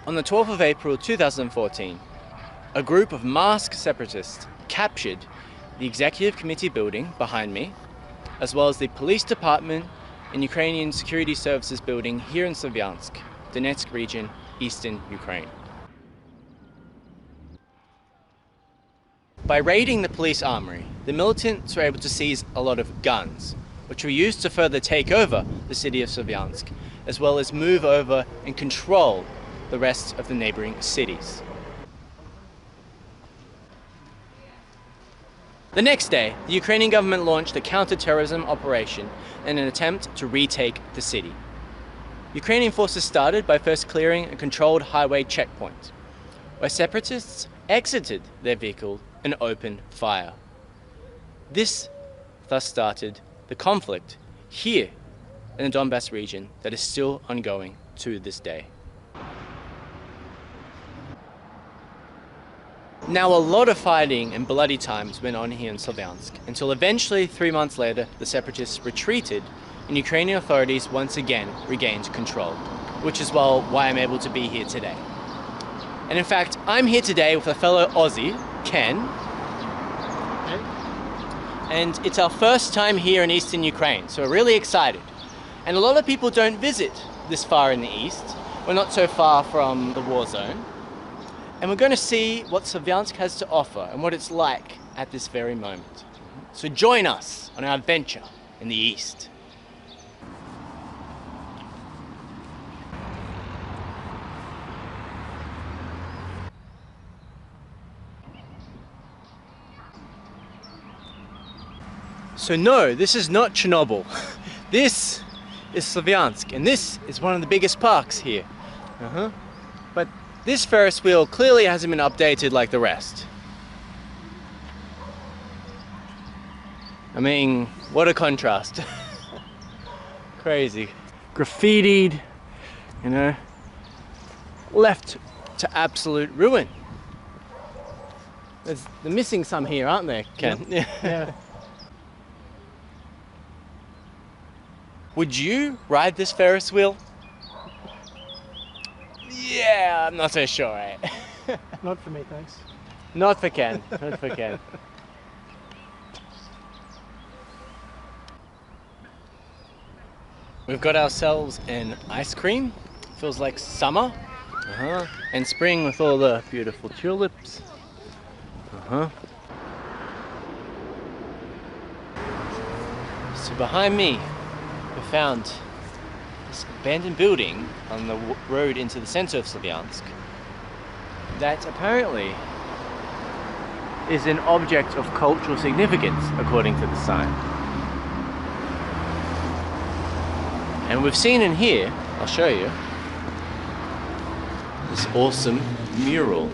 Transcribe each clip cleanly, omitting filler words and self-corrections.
On the 12th of April 2014, a group of masked separatists captured the Executive Committee building behind me, as well as the police department and Ukrainian Security Services building here in Slovyansk, Donetsk region, eastern Ukraine. By raiding the police armory, the militants were able to seize a lot of guns, which were used to further take over the city of Slovyansk, as well as move over and control the rest of the neighboring cities. The next day, the Ukrainian government launched a counter-terrorism operation in an attempt to retake the city. Ukrainian forces started by first clearing a controlled highway checkpoint, where separatists exited their vehicle and opened fire. This thus started the conflict here in the Donbas region that is still ongoing to this day. Now, a lot of fighting and bloody times went on here in Slovyansk until eventually 3 months later the separatists retreated and Ukrainian authorities once again regained control, which is why I'm able to be here today. And in fact, I'm here today with a fellow Aussie, Ken, and it's our first time here in eastern Ukraine, so we're really excited. And a lot of people don't visit this far in the east. We're not so far from the war zone. And we're going to see what Slovyansk has to offer and what it's like at this very moment. So join us on our adventure in the east. So no, this is not Chernobyl. This is Slovyansk, and this is one of the biggest parks here. But this Ferris wheel clearly hasn't been updated like the rest. I mean, what a contrast. Crazy. Graffitied, you know, left to absolute ruin. They're missing some here, aren't they, Ken? Yep. Yeah. Would you ride this Ferris wheel? Yeah, I'm not so sure, eh? Not for me, thanks. Not for Ken, not for Ken. We've got ourselves an ice cream. Feels like summer. And spring with all the beautiful tulips. So behind me, we found this abandoned building on the road into the center of Slovyansk that apparently is an object of cultural significance according to the sign. And we've seen in here, I'll show you, this awesome mural.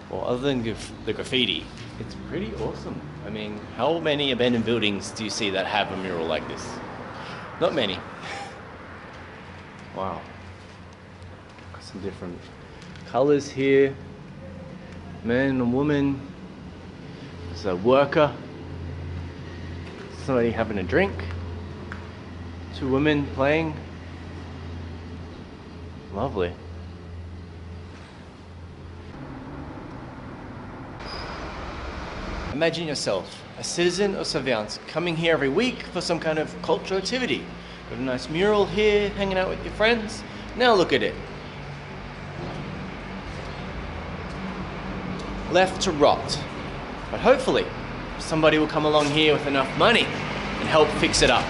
Well, other than the graffiti, it's pretty awesome. I mean, how many abandoned buildings do you see that have a mural like this? Not many. Wow. Got some different colors here. Man and woman. There's a worker. Somebody having a drink. 2 women playing. Lovely. Imagine yourself, a citizen of Slovyansk, coming here every week for some kind of cultural activity. Got a nice mural here, hanging out with your friends. Now look at it. Left to rot. But hopefully, somebody will come along here with enough money and help fix it up.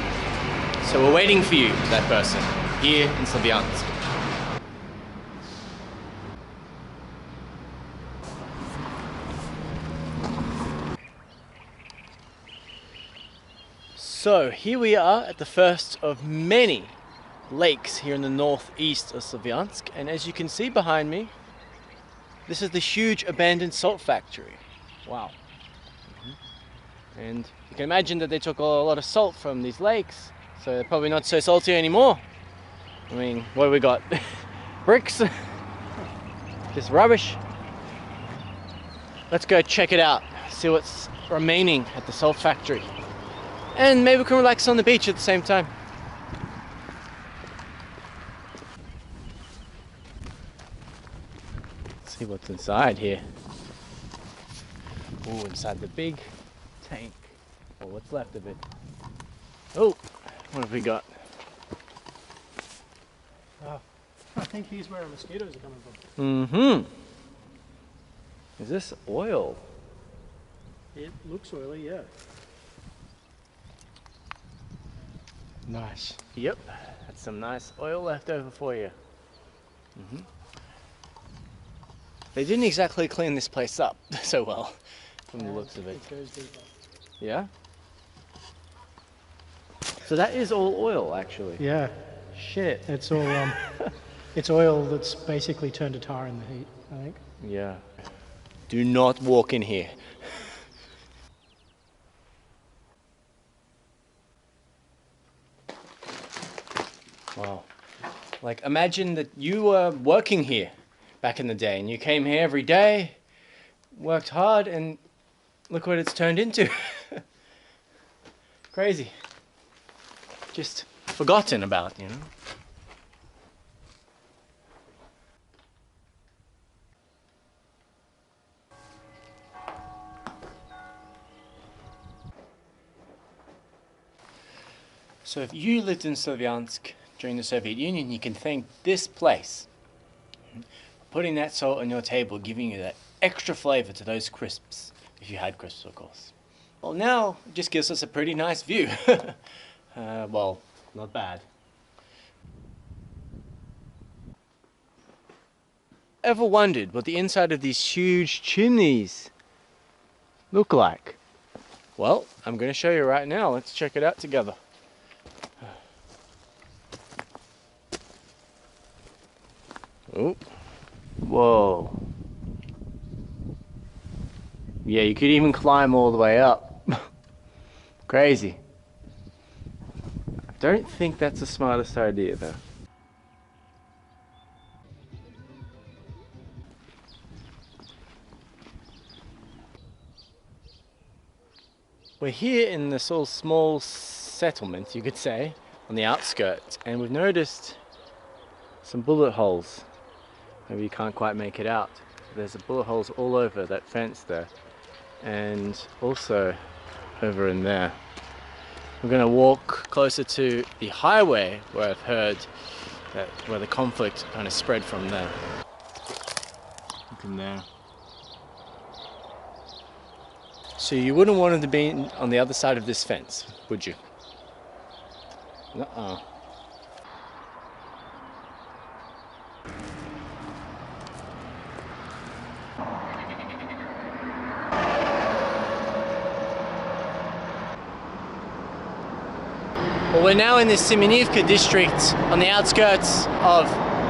So we're waiting for you, that person, here in Slovyansk. So here we are at the first of many lakes here in the northeast of Slovyansk, and as you can see behind me, this is the huge abandoned salt factory. Wow. And you can imagine that they took a lot of salt from these lakes, so they're probably not so salty anymore. I mean, what do we got? Bricks? Just rubbish. Let's go check it out, see what's remaining at the salt factory. And maybe we can relax on the beach at the same time. Let's see what's inside here. Oh, inside the big tank. Or what's left of it. Oh, what have we got? Oh, I think here's where our mosquitoes are coming from. Mm-hmm. Is this oil? It looks oily, yeah. Nice. Yep, that's some nice oil left over for you. They didn't exactly clean this place up so well, from the looks of it. It goes deeper. Yeah? So that is all oil, actually. Yeah, Shit. it's all it's oil that's basically turned to tar in the heat, I think. Yeah. Do not walk in here. Wow. Like, imagine that you were working here back in the day and you came here every day, worked hard, and look what it's turned into. Crazy. Just forgotten about, you know? So if you lived in Slovyansk during the Soviet Union, you can thank this place. Putting that salt on your table, giving you that extra flavor to those crisps, if you had crisps, of course. Well, now it just gives us a pretty nice view. Well, not bad. Ever wondered what the inside of these huge chimneys look like? Well, I'm going to show you right now. Let's check it out together. Oh, whoa. Yeah, you could even climb all the way up. Crazy. I don't think that's the smartest idea though. We're here in this little small settlement, you could say, on the outskirts, and we've noticed some bullet holes. Maybe you can't quite make it out. There's bullet holes all over that fence there, and also over in there. We're going to walk closer to the highway where I've heard that where the conflict kind of spread from there. Look in there. So you wouldn't want to be on the other side of this fence, would you? Uh-uh. Well, we're now in the Simonivka district on the outskirts of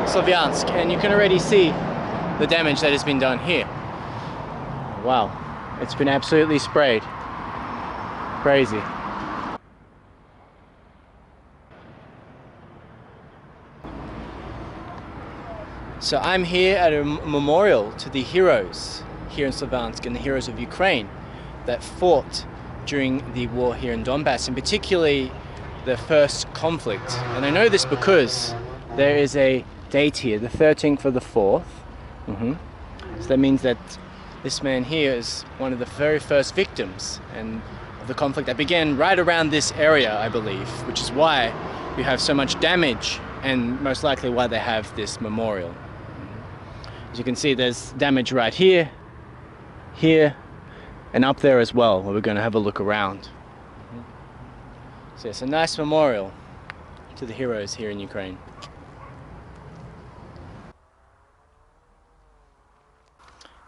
Slovyansk, and you can already see the damage that has been done here. Wow, it's been absolutely sprayed. Crazy. So I'm here at a memorial to the heroes here in Slovyansk and the heroes of Ukraine that fought during the war here in Donbas, and particularly the first conflict. And I know this because there is a date here, the 13th of the 4th. So that means that this man here is one of the very first victims and of the conflict that began right around this area, I believe, which is why you have so much damage and most likely why they have this memorial. As you can see, there's damage right here, here, and up there as well, where we're going to have a look around. So it's a nice memorial to the heroes here in Ukraine.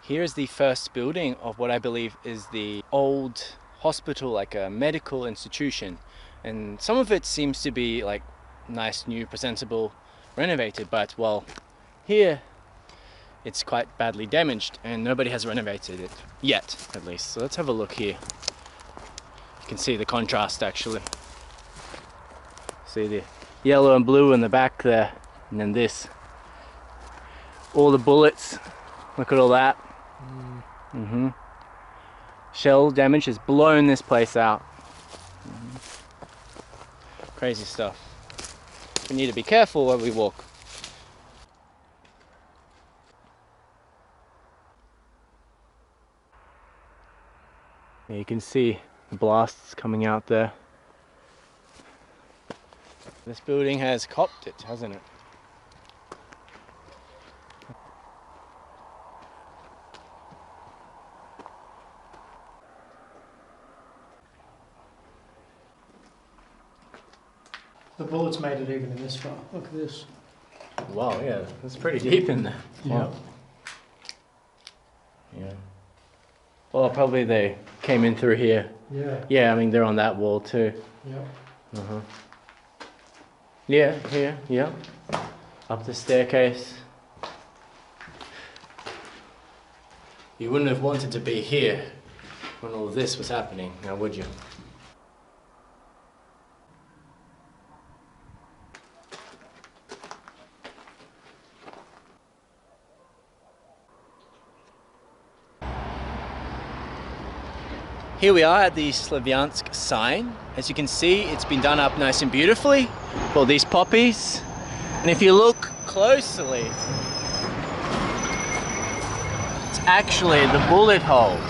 Here is the first building of what I believe is the old hospital, like a medical institution. And some of it seems to be like nice, new, presentable, renovated, but well, here it's quite badly damaged and nobody has renovated it yet, at least. So let's have a look here. You can see the contrast actually. See the yellow and blue in the back there, and then this. All the bullets, look at all that. Shell damage has blown this place out. Crazy stuff. We need to be careful where we walk. Yeah, you can see the blasts coming out there. This building has copped it, hasn't it? The bullets made it even in this far. Look at this. Wow, yeah, it's pretty deep in there. Yeah. Wow. Yeah. Well, probably they came in through here. Yeah. Yeah, I mean, they're on that wall too. Yeah. Uh-huh. Yeah, here, yeah. Up the staircase. You wouldn't have wanted to be here when all this was happening, now would you? Here we are at the Slovyansk sign. As you can see, it's been done up nice and beautifully with all these poppies. And if you look closely, it's actually the bullet holes.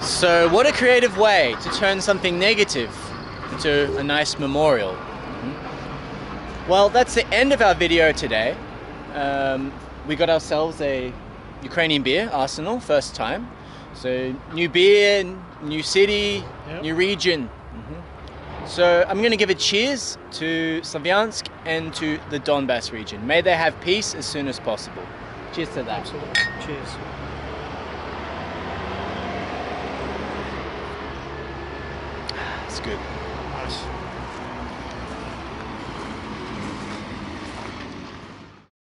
So what a creative way to turn something negative into a nice memorial. Well, that's the end of our video today. We got ourselves a Ukrainian beer, Arsenal, first time. So new beer, new city, Yep. new region. So I'm going to give a cheers to Slovyansk and to the Donbas region. May they have peace as soon as possible. Cheers to that. Absolutely. Cheers. It's good. Nice.